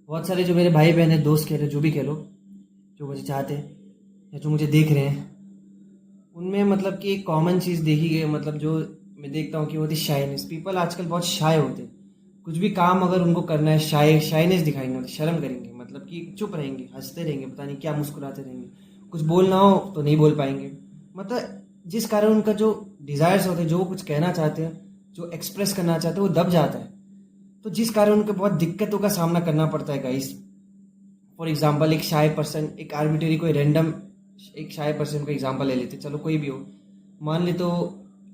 बहुत सारे जो मेरे भाई बहन है, दोस्त कह लो, जो भी कह लो, जो मुझे चाहते हैं या जो मुझे देख रहे हैं, उनमें मतलब कि एक कॉमन चीज़ देखी गई, मतलब जो मैं देखता हूँ कि वो होती शाइनेस। पीपल आजकल बहुत शाय होते हैं। कुछ भी काम अगर उनको करना है, शाइनेस दिखाएंगे, मतलब शर्म करेंगे, मतलब कि चुप रहेंगे, हंसते रहेंगे, पता नहीं क्या मुस्कुराते रहेंगे। कुछ बोलना हो तो नहीं बोल पाएंगे। मतलब जिस कारण उनका जो डिज़ायर्स होते हैं, जो वो कुछ कहना चाहते हैं, जो एक्सप्रेस करना चाहते हैं, वो दब जाता है। तो जिस कारण उनको बहुत दिक्कतों का सामना करना पड़ता है गाइस। फॉर एग्जाम्पल, एक शाय पर्सन, एक आर्बिटरी कोई रैंडम एक शाय पर्सन का एग्जाम्पल ले लेते, चलो कोई भी हो। मान ले तो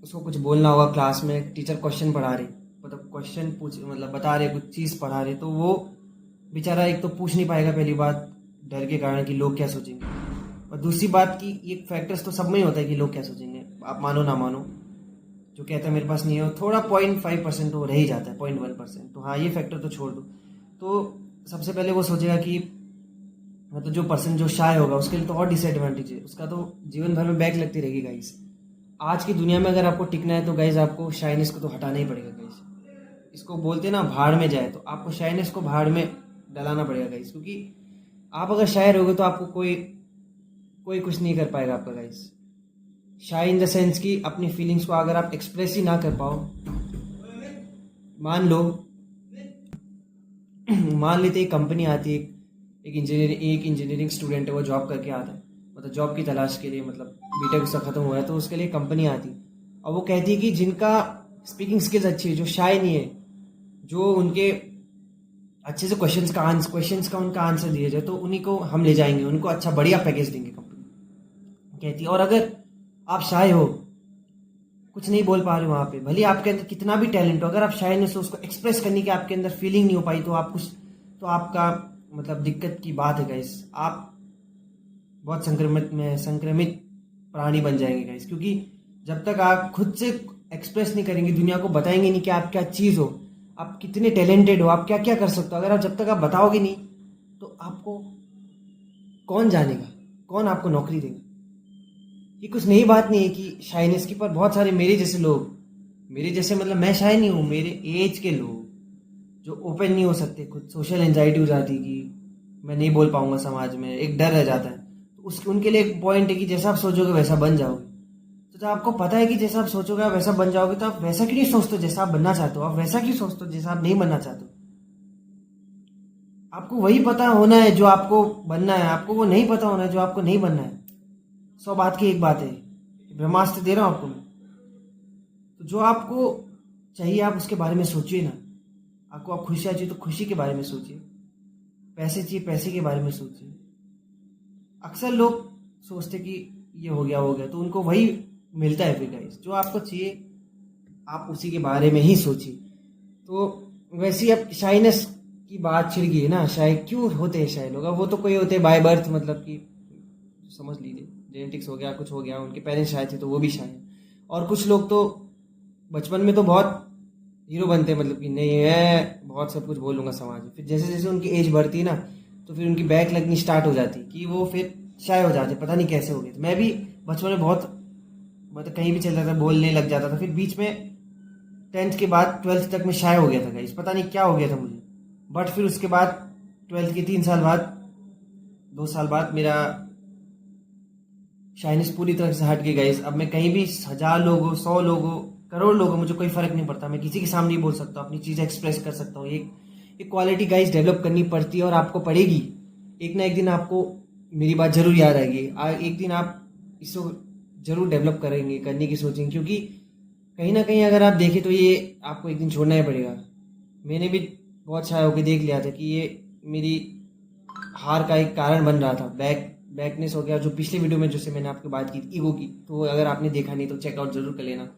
उसको कुछ बोलना होगा क्लास में, टीचर क्वेश्चन पढ़ा रहे, मतलब क्वेश्चन पूछ, मतलब बता रहे, कुछ चीज़ पढ़ा रहे, तो वो बेचारा एक तो पूछ नहीं पाएगा, पहली बात डर के कारण कि लोग क्या सोचेंगे। और दूसरी बात कि ये फैक्टर्स तो सब में ही होता है कि लोग क्या सोचेंगे, आप मानो ना मानो। जो कहता है मेरे पास नहीं है, थोड़ा 0.5% तो रह ही जाता है, 0.1%, तो हाँ ये फैक्टर तो छोड़ दो। तो सबसे पहले वो सोचेगा कि मतलब जो पर्सन जो शाय होगा उसके लिए तो और डिसएडवांटेज है, उसका तो जीवन भर में बैक लगती रहेगी गाइस। आज की दुनिया में अगर आपको टिकना है तो गाइस आपको शाइनेस को तो हटाना ही पड़ेगा गाइस। इसको बोलते हैं ना, भाड़ में जाए, तो आपको शाइनेस को भाड़ में डलाना पड़ेगा गाइस। क्योंकि आप अगर शायर होगे तो आपको कोई कोई कुछ नहीं कर पाएगा आपका guys. Shy in the sense कि अपनी फीलिंग्स को अगर आप एक्सप्रेस ही ना कर पाओ, मान लो मान लेते एक कंपनी आती है, एक इंजीनियरिंग स्टूडेंट है, वो जॉब करके आता है, मतलब जॉब की तलाश के लिए, मतलब बीटेक उसका खत्म हुआ है तो उसके लिए कंपनी आती है। और वो कहती है कि जिनका स्पीकिंग स्किल्स अच्छी है, जो शाय नहीं है, जो उनके अच्छे से क्वेश्चंस का उनका आंसर दिया जाए, तो उन्हीं को हम ले जाएंगे, उनको अच्छा बढ़िया पैकेज देंगे कंपनी कहती है। और अगर आप शाय हो, कुछ नहीं बोल पा रहे हो वहां पे, भले आपके अंदर कितना भी टैलेंट हो, अगर आप शायनेस हो, उसको एक्सप्रेस करने की आपके अंदर फीलिंग नहीं हो पाई, तो आप कुछ, तो आपका मतलब दिक्कत की बात है गाइस। आप बहुत संक्रमित प्राणी बन जाएंगे गाइस। क्योंकि जब तक आप खुद से एक्सप्रेस नहीं करेंगे, दुनिया को बताएंगे नहीं कि आप क्या चीज़ हो, आप कितने टैलेंटेड हो, आप क्या क्या कर सकते हो, अगर आप जब तक आप बताओगे नहीं, तो आपको कौन जानेगा, कौन आपको नौकरी देगा। ये कुछ नई बात नहीं है कि शाइनेस की, पर बहुत सारे मेरे जैसे लोग, मेरे जैसे मतलब मैं शाय नहीं हूँ, मेरे एज के लोग जो ओपन नहीं हो सकते, खुद सोशल एंजाइटी हो जाती है कि मैं नहीं बोल पाऊंगा समाज में, एक डर रह जाता है, तो उसके उनके लिए एक पॉइंट है कि जैसा आप सोचोगे वैसा बन जाओगे। तो जब आपको पता है कि जैसा आप सोचोगे आप वैसा बन जाओगे, तो आप वैसा क्यों नहीं सोचते हो जैसा आप बनना चाहते हो, आप वैसा क्यों सोचते हो जैसा आप नहीं बनना चाहते हो। आपको वही पता होना है जो आपको बनना है, आपको वो नहीं पता होना है जो आपको नहीं बनना है। 100 बात की एक बात है, ब्रह्मास्त्र दे रहा हूं आपको मैं। तो जो आपको चाहिए आप उसके बारे में सोचिए ना। आपको आप खुशियाँ चाहिए तो खुशी के बारे में सोचिए, पैसे चाहिए पैसे के बारे में सोचिए। अक्सर लोग सोचते कि ये हो गया, तो उनको वही मिलता है फिर गाइस जो आपको चाहिए, आप उसी के बारे में ही सोचिए। तो वैसे ही अब शाइनेस की बात छिड़ गई है ना, शाय क्यों होते हैं शाय लोग, अब वो तो कोई होते हैं बाय बर्थ, मतलब कि समझ लीजिए जेनेटिक्स हो गया, कुछ हो गया, उनके पेरेंट्स शाय थे तो वो भी शाय हैं। और कुछ लोग तो बचपन में तो बहुत हीरो बनते हैं, मतलब कि नहीं है, बहुत सब कुछ बोलूंगा समाज में, फिर जैसे जैसे उनकी एज बढ़ती है ना, तो फिर उनकी बैक लगनी स्टार्ट हो जाती कि वो फिर शाय हो जाते, पता नहीं कैसे हो गए। तो मैं भी बचपन में बहुत, मतलब कहीं भी चल रहा था बोलने लग जाता था, फिर बीच में 10th के बाद 12th तक में शाय हो गया था गाइस, पता नहीं क्या हो गया था मुझे। बट फिर उसके बाद 12th के 3 साल बाद, 2 साल बाद मेरा शाइनिस पूरी तरह से हट गई गाइस। अब मैं कहीं भी 1000 लोगों, 100 लोगों, करोड़ लोगों, मुझे कोई फर्क नहीं पड़ता, मैं किसी के सामने ही बोल सकता हूँ, अपनी चीज़ एक्सप्रेस कर सकता हूँ। एक क्वालिटी गाइस डेवलप करनी पड़ती है और आपको पड़ेगी। एक ना एक दिन आपको मेरी बात जरूर याद आएगी, एक दिन आप इसको जरूर डेवलप करेंगे, करने की सोचेंगे। क्योंकि कहीं ना कहीं अगर आप देखें तो ये आपको एक दिन छोड़ना ही पड़ेगा। मैंने भी बहुत शाय होकर देख लिया था कि ये मेरी हार का एक कारण बन रहा था। बैकनेस हो गया, जो पिछले वीडियो में जैसे मैंने आपकी बात की थी ईगो की, तो अगर आपने देखा नहीं तो चेकआउट जरूर कर लेना।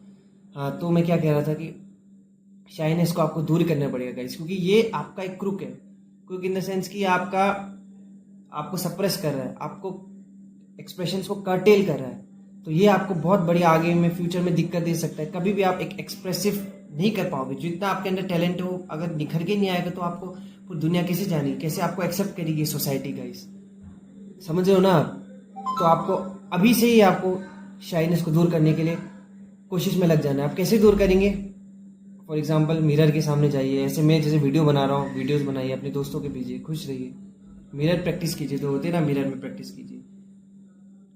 हाँ, तो मैं क्या कह रहा था कि शाइनेस को आपको दूर करना पड़ेगा गाइस, क्योंकि ये आपका एक क्रुक है। क्रुक इन द सेंस कि आपका, आपको सप्रेस कर रहा है, आपको एक्सप्रेशंस को कर्टेल कर रहा है। तो ये आपको बहुत बड़ी आगे में फ्यूचर में दिक्कत दे सकता है। कभी भी आप एक एक्सप्रेसिव नहीं कर पाओगे, जितना आपके अंदर टैलेंट हो अगर निखर के नहीं आएगा, तो आपको पूरी दुनिया कैसे जानेगी, कैसे आपको एक्सेप्ट करेगी सोसाइटी गाइस। समझ रहे हो ना आप। तो आपको अभी से ही आपको शाइनेस को दूर करने के लिए कोशिश में लग जाना है। आप कैसे दूर करेंगे, फॉर एग्जांपल मिरर के सामने जाइए, ऐसे मैं जैसे वीडियो बना रहा हूँ, वीडियोस बनाइए, अपने दोस्तों के भेजिए, खुश रहिए। मिरर प्रैक्टिस कीजिए, तो होते ना, मिरर में प्रैक्टिस कीजिए।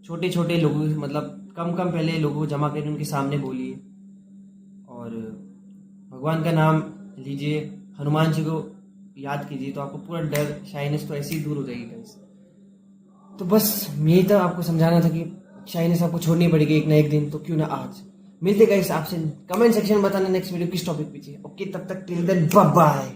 छोटे छोटे लोगों मतलब कम कम पहले लोगों को जमा करके उनके सामने बोलिए, और भगवान का नाम लीजिए, हनुमान जी को याद कीजिए, तो आपको पूरा डर शाइनेस तो ऐसे ही दूर हो जाएगी गाइस। तो बस यही था, आपको समझाना था कि शाइनेस आपको छोड़नी पड़ेगी एक ना एक दिन, तो क्यों ना आज। मिलते गाइस आपसे, कमेंट सेक्शन में बताना नेक्स्ट वीडियो किस टॉपिक पे चाहिए। ओके, तब तक टिल देन बाय बाय।